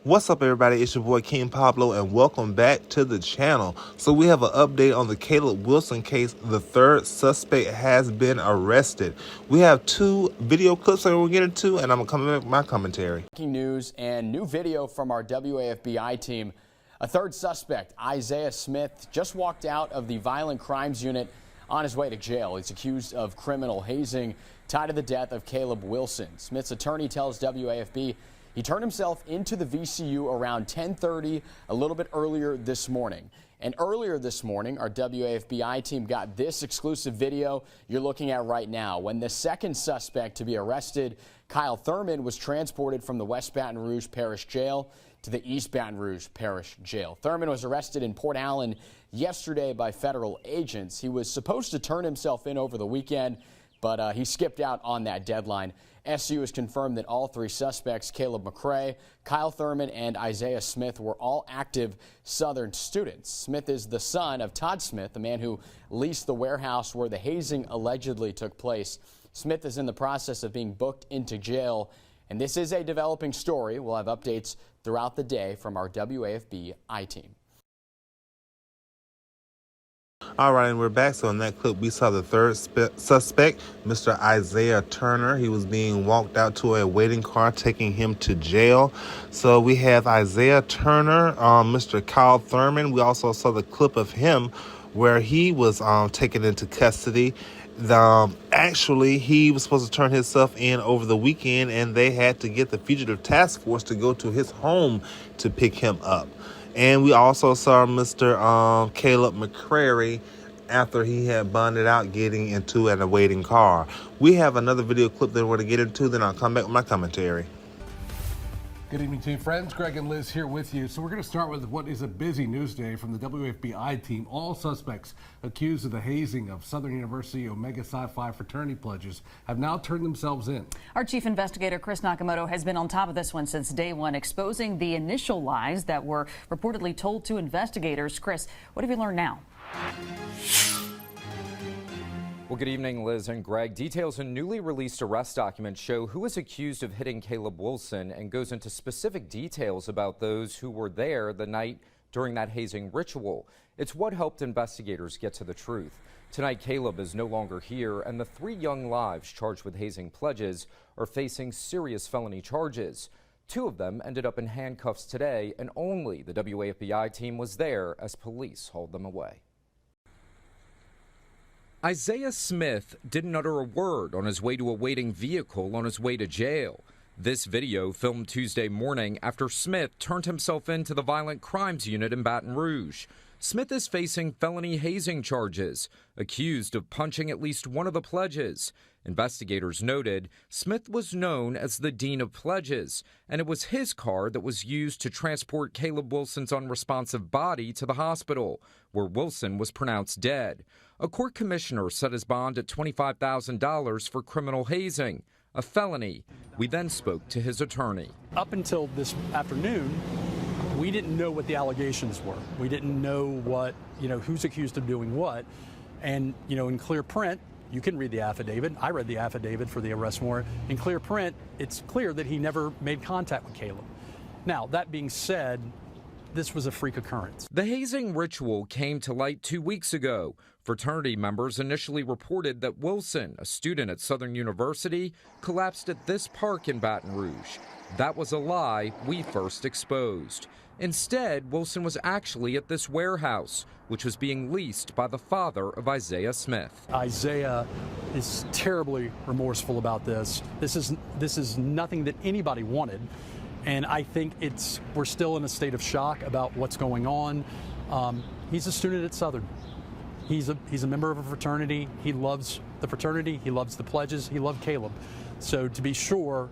What's up, everybody? It's your boy Kyng Pablo, and welcome back to the channel. So we have an update on the Caleb Wilson case. The third suspect has been arrested. We have two video clips that we'll get into, and I'm gonna come in with my commentary. Breaking news and new video from our WAFBI team. A third suspect, Isiah Smith, just walked out of the violent crimes unit on his way to jail. He's accused of criminal hazing tied to the death of Caleb Wilson. Smith's attorney tells WAFB he turned himself into the VCU around 10:30, a little bit earlier this morning. And earlier this morning, our WAFBI team got this exclusive video you're looking at right now. When the second suspect to be arrested, Kyle Thurman, was transported from the West Baton Rouge Parish Jail to the East Baton Rouge Parish Jail. Thurman was arrested in Port Allen yesterday by federal agents. He was supposed to turn himself in over the weekend, but he skipped out on that deadline. SU has confirmed that all three suspects, Caleb McCrae, Kyle Thurman, and Isiah Smith, were all active Southern students. Smith is the son of Todd Smith, the man who leased the warehouse where the hazing allegedly took place. Smith is in the process of being booked into jail, and this is a developing story. We'll have updates throughout the day from our WAFB team. All right, and we're back. So in that clip, we saw the third suspect, Mr. Isiah Turner. He was being walked out to a waiting car, taking him to jail. So we have Isiah Turner, Mr. Kyle Thurman. We also saw the clip of him where he was taken into custody. Actually, he was supposed to turn himself in over the weekend, and they had to get the fugitive task force to go to his home to pick him up. And we also saw Mr. Caleb McCrae after he had bonded out getting into an awaiting car. We have another video clip that we're going to get into, then I'll come back with my commentary. Good evening, team friends. Greg and Liz here with you. So we're going to start with what is a busy news day from the WFBI team. All suspects accused of the hazing of Southern University Omega Psi Phi fraternity pledges have now turned themselves in. Our chief investigator, Chris Nakamoto, has been on top of this one since day one, exposing the initial lies that were reportedly told to investigators. Chris, what have you learned now? Well, good evening, Liz and Greg. Details in newly released arrest documents show who is accused of hitting Caleb Wilson and goes into specific details about those who were there the night during that hazing ritual. It's what helped investigators get to the truth. Tonight, Caleb is no longer here, and the three young lives charged with hazing pledges are facing serious felony charges. Two of them ended up in handcuffs today, and only the WAFBI team was there as police hauled them away. Isiah Smith didn't utter a word on his way to a waiting vehicle on his way to jail. This video filmed Tuesday morning after Smith turned himself into the violent crimes unit in Baton Rouge. Smith is facing felony hazing charges, accused of punching at least one of the pledges. Investigators noted Smith was known as the Dean of Pledges, and it was his car that was used to transport Caleb Wilson's unresponsive body to the hospital, where Wilson was pronounced dead. A court commissioner set his bond at $25,000 for criminal hazing, a felony. We then spoke to his attorney. Up until this afternoon, we didn't know what the allegations were. We didn't know what, who's accused of doing what. And, in clear print, you can read the affidavit. I read the affidavit for the arrest warrant. In clear print, it's clear that he never made contact with Caleb. Now, that being said, this was a freak occurrence. The hazing ritual came to light 2 weeks ago. Fraternity members initially reported that Wilson, a student at Southern University, collapsed at this park in Baton Rouge. That was a lie we first exposed. Instead, Wilson was actually at this warehouse, which was being leased by the father of Isiah Smith. Isiah is terribly remorseful about this. This is nothing that anybody wanted. And I think we're still in a state of shock about what's going on. He's a student at Southern. He's a member of a fraternity. He loves the fraternity. He loves the pledges. He loved Caleb. So to be sure,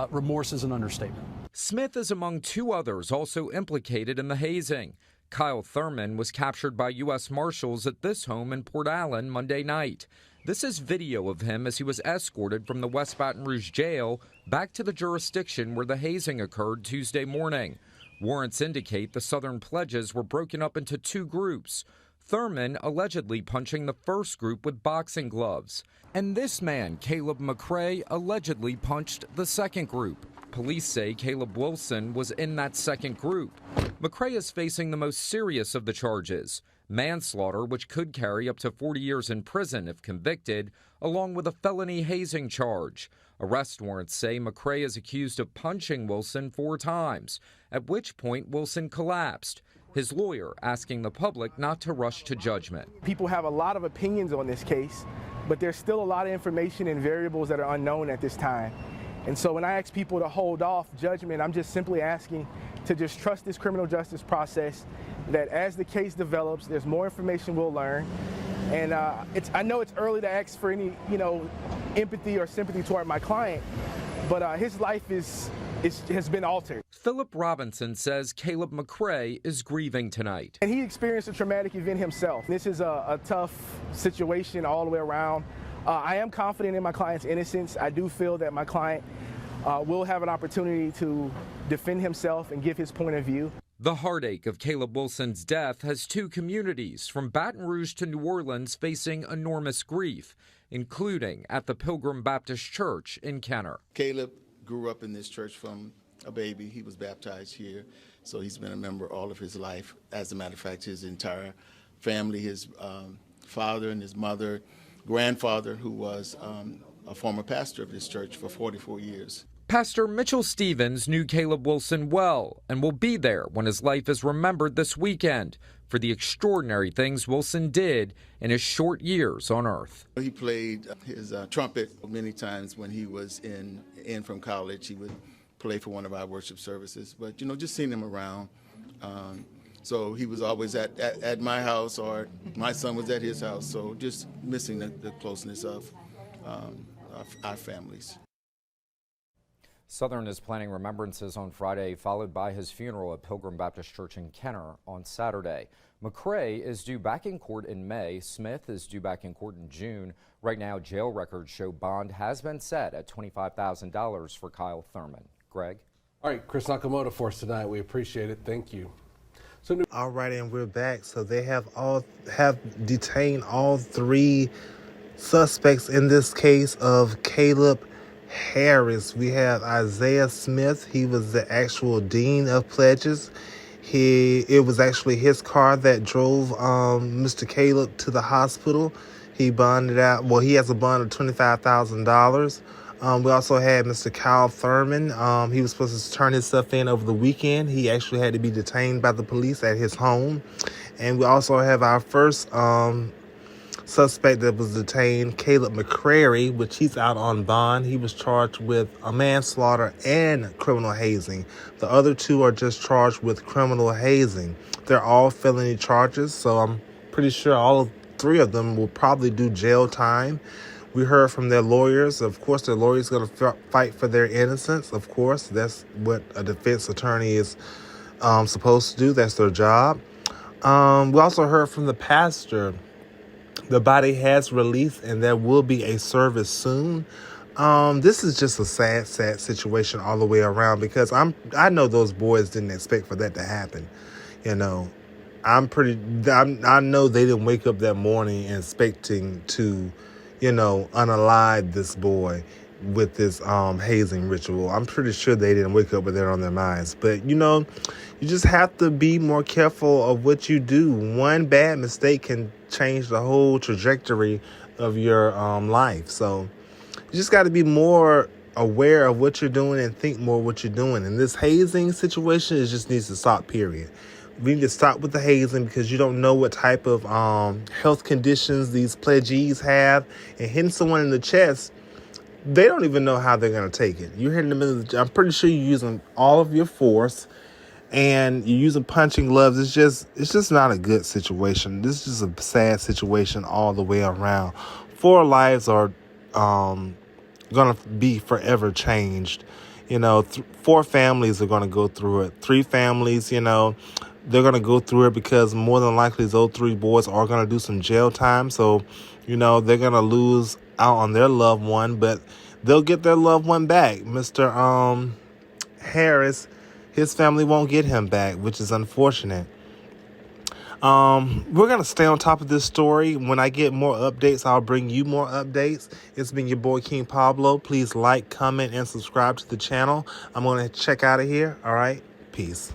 remorse is an understatement. Smith is among two others also implicated in the hazing. Kyle Thurman was captured by U.S. Marshals at this home in Port Allen Monday night. This is video of him as he was escorted from the West Baton Rouge jail back to the jurisdiction where the hazing occurred Tuesday morning. Warrants indicate the Southern pledges were broken up into two groups. Thurman allegedly punching the first group with boxing gloves. And this man, Caleb McCrae, allegedly punched the second group. Police say Caleb Wilson was in that second group. McCrae is facing the most serious of the charges, manslaughter, which could carry up to 40 years in prison if convicted, along with a felony hazing charge. Arrest warrants say McCrae is accused of punching Wilson 4 times, at which point Wilson collapsed. His lawyer asking the public not to rush to judgment. People have a lot of opinions on this case, but there's still a lot of information and variables that are unknown at this time. And so when I ask people to hold off judgment, I'm just simply asking to just trust this criminal justice process, that as the case develops, there's more information we'll learn. And I know it's early to ask for any, empathy or sympathy toward my client, but his life has been altered. Philip Robinson says Caleb McCrae is grieving tonight. And he experienced a traumatic event himself. This is a tough situation all the way around. I am confident in my client's innocence. I do feel that my client will have an opportunity to defend himself and give his point of view. The heartache of Caleb Wilson's death has 2 communities from Baton Rouge to New Orleans facing enormous grief, including at the Pilgrim Baptist Church in Kenner. Caleb grew up in this church from a baby. He was baptized here, so he's been a member all of his life. As a matter of fact, his entire family, his father and his mother, grandfather, who was a former pastor of this church for 44 years. Pastor Mitchell Stevens knew Caleb Wilson well and will be there when his life is remembered this weekend for the extraordinary things Wilson did in his short years on earth. He played his trumpet many times when he was in from college. He would play for one of our worship services, but just seeing him around. So he was always at my house, or my son was at his house. So just missing the closeness of our families. Southern is planning remembrances on Friday, followed by his funeral at Pilgrim Baptist Church in Kenner on Saturday. McCrae is due back in court in May. Smith is due back in court in June. Right now, jail records show bond has been set at $25,000 for Kyle Thurman. Greg? All right, Chris Nakamoto for us tonight. We appreciate it. Thank you. All right, and we're back. So they have detained all 3 suspects in this case of Caleb Harris. We have Isiah Smith. He was the actual dean of pledges. It was actually his car that drove Mr. Caleb to the hospital. He bonded out. Well, he has a bond of $25,000. We also had Mr. Kyle Thurman. He was supposed to turn his stuff in over the weekend. He actually had to be detained by the police at his home. And we also have our first suspect that was detained, Caleb McCrary, which he's out on bond. He was charged with a manslaughter and criminal hazing. The other 2 are just charged with criminal hazing. They're all felony charges, so I'm pretty sure all 3 of them will probably do jail time. We heard from their lawyers. Of course, their lawyers going to fight for their innocence. Of course, that's what a defense attorney is supposed to do. That's their job. We also heard from the pastor. The body has released, and there will be a service soon. This is just a sad situation all the way around, because I know those boys didn't expect for that to happen. I know they didn't wake up that morning expecting to, unalive this boy with this hazing ritual. I'm pretty sure they didn't wake up with that on their minds. But, you just have to be more careful of what you do. One bad mistake can change the whole trajectory of your life. So you just got to be more aware of what you're doing and think more what you're doing. And this hazing situation, it just needs to stop, period. We need to stop with the hazing, because you don't know what type of health conditions these pledgees have. And hitting someone in the chest, they don't even know how they're going to take it. You're hitting them in the, I'm pretty sure you're using all of your force, and you're using punching gloves. It's just not a good situation. This is just a sad situation all the way around. 4 lives are going to be forever changed. 4 families are going to go through it. 3 families, they're going to go through it, because more than likely those 3 boys are going to do some jail time. So, they're going to lose out on their loved one, but they'll get their loved one back. Mr. Harris, his family won't get him back, which is unfortunate. We're going to stay on top of this story. When I get more updates, I'll bring you more updates. It's been your boy, Kyng Pablo. Please like, comment, and subscribe to the channel. I'm going to check out of here. All right. Peace.